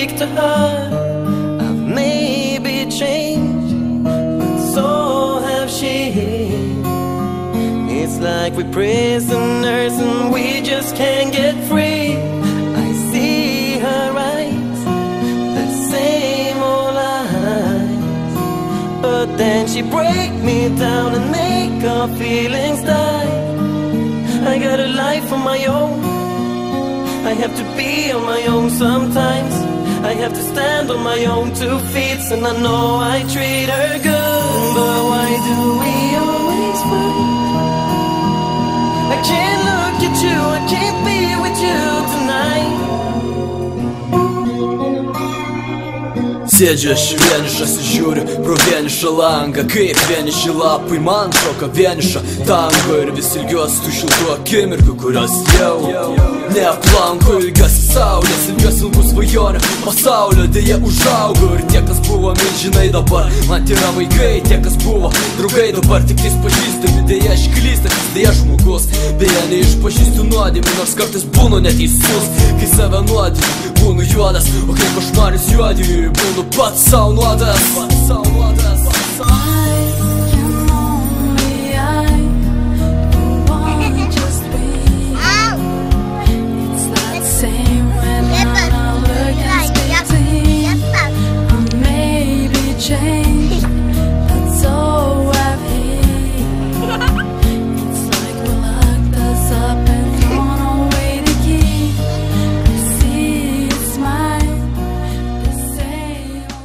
speak to her. I've maybe changed, but so have she. It's like we're prisoners and we just can't get free. I see her eyes, the same old eyes, but then she break me down and make our feelings die. I got a life of my own, I have to be on my own sometimes. I have to stand on my own 2 feet, and I know I treat her good, but why do we always fight? I can't look at you, I can't be with you tonight. Sėdžiu aš vienišas ir žiūriu pro vienišą langą, kaip vieniši lapai man šoka vienišą tango. Ir vis ilgiuosi tų šiltų akimirkų, kurios jau neaplanko. Ilgiuosi saulės, ilgiuosi ilgų svajonių pasaulio, dėja užaugo. Ir tie, kas buvo milžinai, dabar man yra vaikai. Tie, kas buvo draugai, dabar tik tais pažįstami. Dėja aš klystantis, dėja žmogus, dėja neišpažįstu nuodėmių, nors kartais būnu neteisus. Kai save nuodėmiu, būnu juodas, o kai košmaris juodėmiu, būnu pats sau nuodas. Change.